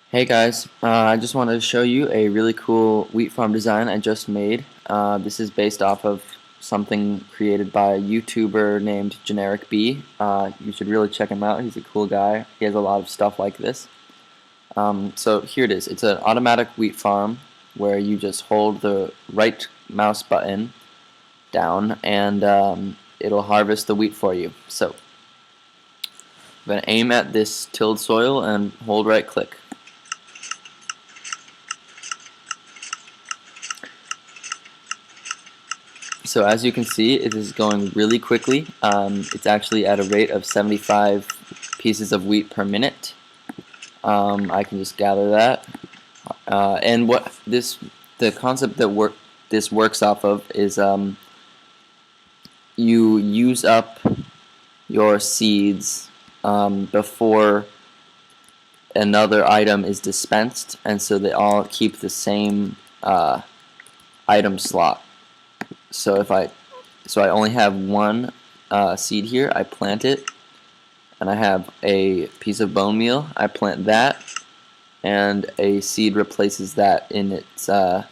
Hey guys, I just wanted to show you a really cool wheat farm design I just made. This is based off of something created by a YouTuber named GenerikB. You should really check him out. He's a cool guy. He has a lot of stuff like this. So here it is. It's an automatic wheat farm where you just hold the right mouse button down and it'll harvest the wheat for you. So I'm going to aim at this tilled soil and hold right click. So as you can see, it is going really quickly. It's actually at a rate of 75 pieces of wheat per minute. I can just gather that. And the concept that this works off of is you use up your seeds before another item is dispensed, and so they all keep the same item slot. So I only have one seed here. I plant it, and I have a piece of bone meal. I plant that, and a seed replaces that in its in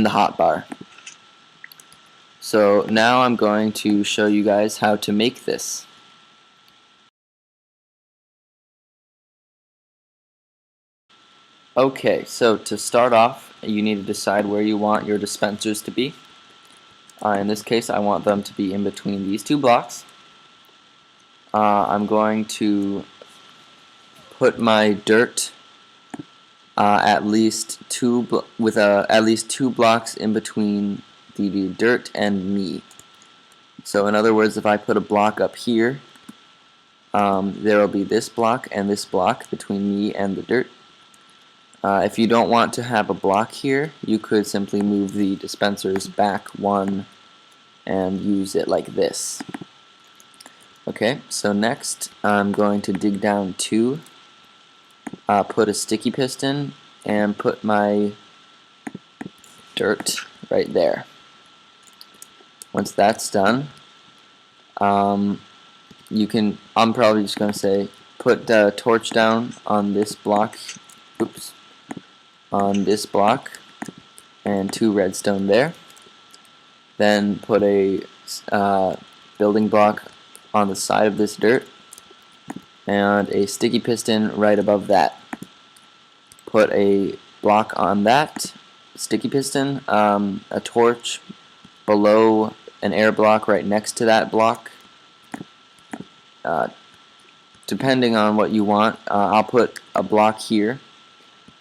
the hotbar. So now I'm going to show you guys how to make this. Okay, so to start off, you need to decide where you want your dispensers to be. In this case, I want them to be in between these two blocks. I'm going to put my dirt at least at least two blocks in between the dirt and me. So in other words, if I put a block up here, there will be this block and this block between me and the dirt. If you don't want to have a block here, you could simply move the dispensers back one and use it like this. Okay, so next I'm going to dig down two, put a sticky piston, and put my dirt right there. Once that's done, I'm probably just going to say put the torch down on this block. Oops. On this block and two redstone there. Then put a building block on the side of this dirt and a sticky piston right above that. Put a block on that sticky piston, a torch below an air block right next to that block. Depending on what you want, I'll put a block here.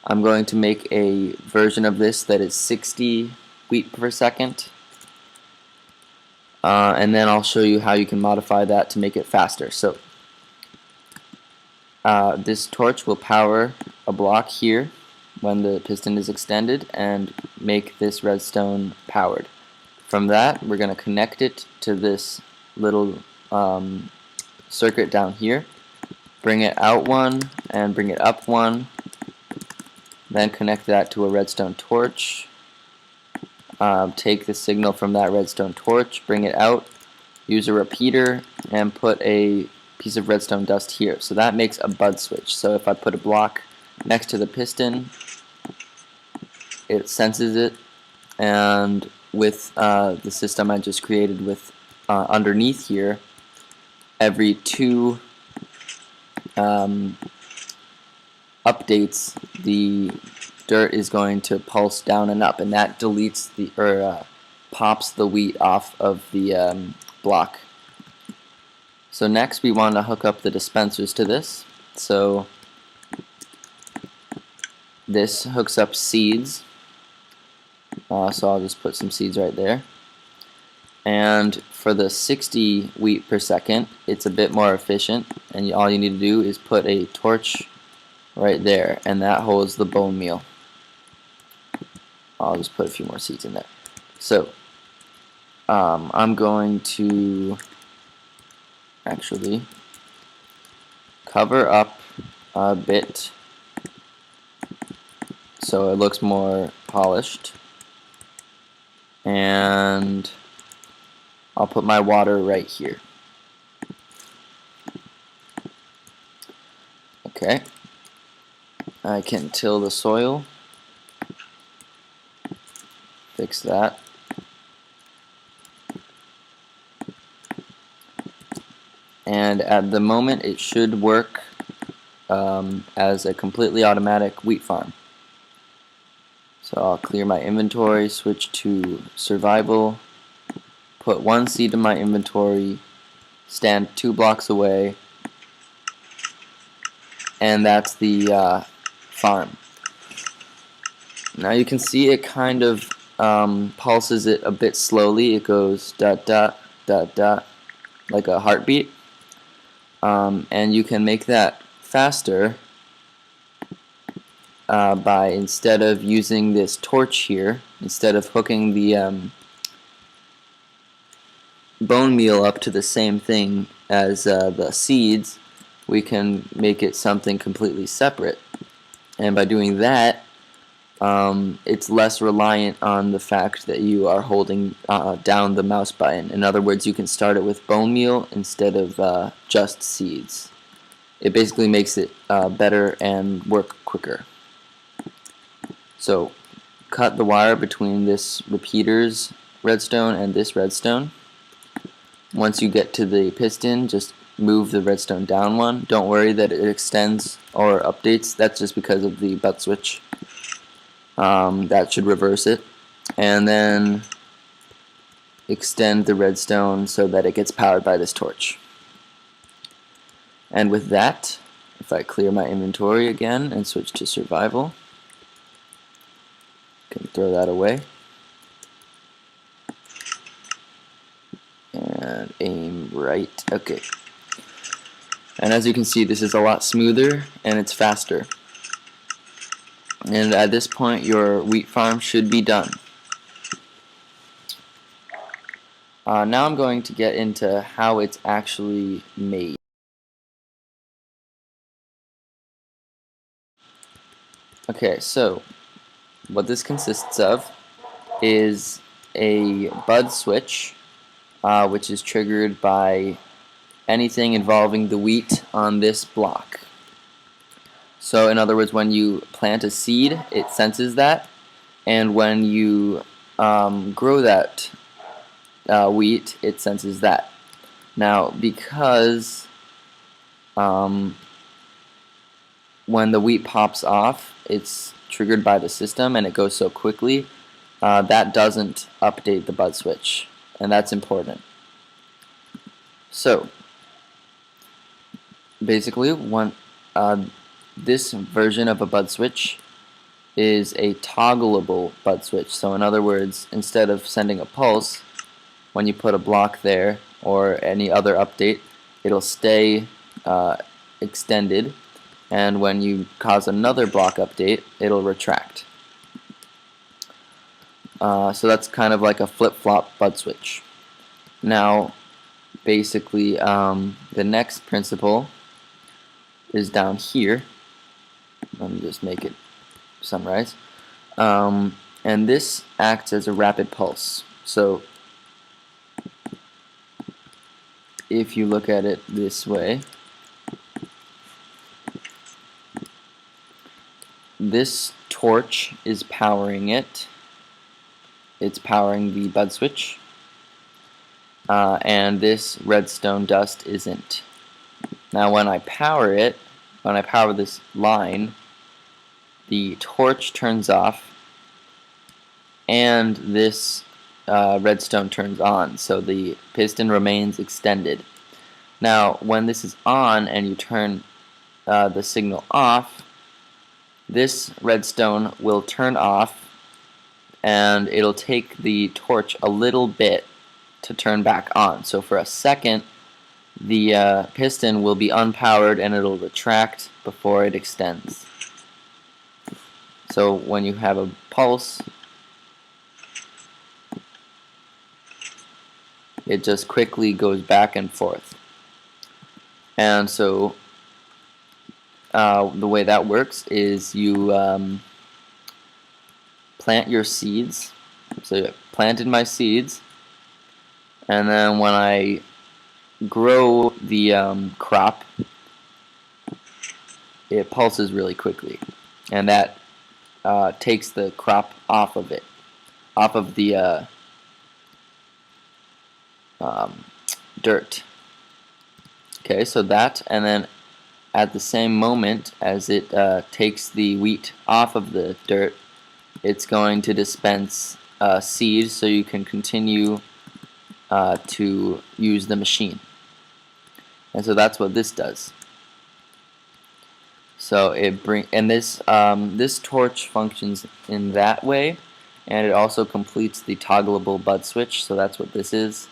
I'm going to make a version of this that is 60 wheat per second, and then I'll show you how you can modify that to make it faster. So this torch will power a block here when the piston is extended and make this redstone powered. From that, we're going to connect it to this little circuit down here, bring it out one and bring it up one. Then connect that to a redstone torch. Take the signal from that redstone torch, bring it out, use a repeater, and put a piece of redstone dust here. So that makes a bud switch. So if I put a block next to the piston, it senses it, and with the system I just created with underneath here, every two updates, the dirt is going to pulse down and up, and that deletes pops the wheat off of the block. So next we want to hook up the dispensers to this. So this hooks up seeds. So I'll just put some seeds right there. And for the 60 wheat per second, it's a bit more efficient, and all you need to do is put a torch right there, and that holds the bone meal. I'll just put a few more seeds in there. So I'm going to actually cover up a bit so it looks more polished, and I'll put my water right here. Okay. I can till the soil, fix that. And at the moment it should work as a completely automatic wheat farm. So I'll clear my inventory, switch to survival, put one seed in my inventory, stand 2 blocks away, and that's the farm. Now you can see it kind of pulses it a bit slowly. It goes dot dot dot dot like a heartbeat, and you can make that faster by, instead of using this torch here, instead of hooking the bone meal up to the same thing as the seeds, we can make it something completely separate. And by doing that, it's less reliant on the fact that you are holding down the mouse button. In other words, you can start it with bone meal instead of just seeds. It basically makes it better and work quicker. So cut the wire between this repeater's redstone and this redstone. Once you get to the piston, just move the redstone down one. Don't worry that it extends or updates. That's just because of the butt switch. That should reverse it. And then extend the redstone so that it gets powered by this torch. And with that, if I clear my inventory again and switch to survival, can throw that away. And aim right. Okay. And as you can see, this is a lot smoother and it's faster. And at this point, your wheat farm should be done. Now I'm going to get into how it's actually made. Okay, so what this consists of is a bud switch, which is triggered by anything involving the wheat on this block. So in other words, when you plant a seed, it senses that, and when you grow that wheat, it senses that. Now, because when the wheat pops off, it's triggered by the system and it goes so quickly, that doesn't update the bud switch, and that's important. So basically, this version of a bud switch is a toggleable bud switch. So in other words, instead of sending a pulse, when you put a block there or any other update, it'll stay extended, and when you cause another block update, it'll retract. So that's kind of like a flip-flop bud switch. Now, basically, the next principle is down here. Let me just make it sunrise. And this acts as a rapid pulse. So if you look at it this way, this torch is powering it. It's powering the bud switch. And this redstone dust isn't. Now when I power it, when I power this line, the torch turns off and this redstone turns on, so the piston remains extended. Now when this is on and you turn the signal off, this redstone will turn off and it'll take the torch a little bit to turn back on. So for a second, the piston will be unpowered and it'll retract before it extends. So when you have a pulse, it just quickly goes back and forth. And so the way that works is you plant your seeds. So I planted my seeds, and then when I grow the crop, it pulses really quickly. and that takes the crop off of it, off of the dirt. Okay, so that, and then at the same moment as it takes the wheat off of the dirt, it's going to dispense seed so you can continue to use the machine. And so that's what this does. So this torch functions in that way, and it also completes the toggleable bud switch. So that's what this is.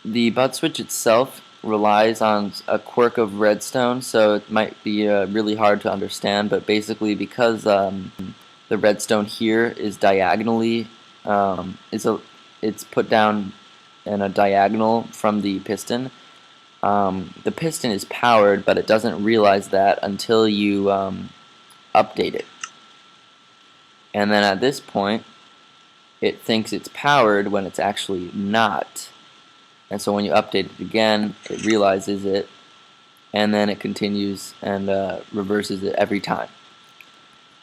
The bud switch itself relies on a quirk of redstone, so it might be really hard to understand. But basically, because the redstone here is diagonally, it's put down in a diagonal from the piston. The piston is powered, but it doesn't realize that until you update it. And then at this point, it thinks it's powered when it's actually not. And so when you update it again, it realizes it, and then it continues and reverses it every time.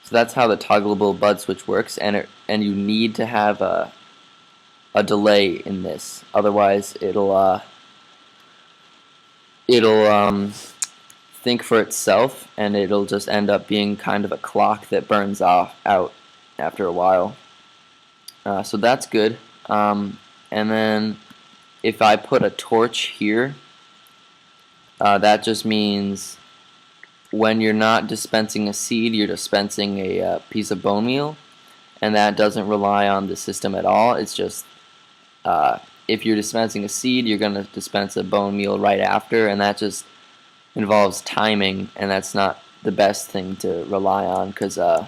So that's how the toggleable bud switch works, and you need to have a delay in this, otherwise it'll think for itself, and it'll just end up being kind of a clock that burns out after a while. So that's good. And then if I put a torch here, that just means when you're not dispensing a seed, you're dispensing a piece of bone meal, and that doesn't rely on the system at all. It's just if you're dispensing a seed, you're going to dispense a bone meal right after, and that just involves timing, and that's not the best thing to rely on, because I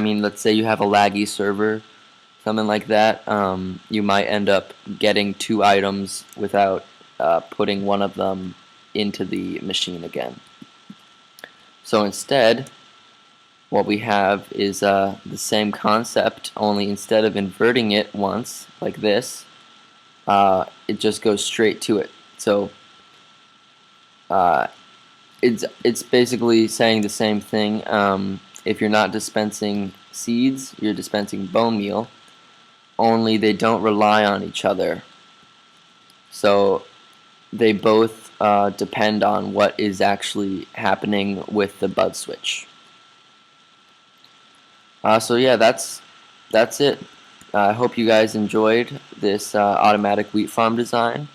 mean, let's say you have a laggy server, something like that, you might end up getting 2 items without putting one of them into the machine again. So instead, what we have is the same concept, only instead of inverting it once, like this, it just goes straight to it. So it's basically saying the same thing. If you're not dispensing seeds, you're dispensing bone meal, only they don't rely on each other. So they both depend on what is actually happening with the bud switch. So yeah, that's it. I hope you guys enjoyed this automatic wheat farm design.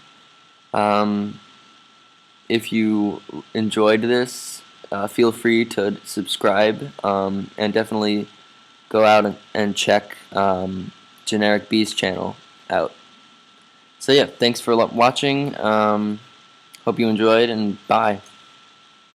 If you enjoyed this, feel free to subscribe, and definitely go out and check GenerikB's channel out. So yeah, thanks for watching. Hope you enjoyed, and bye.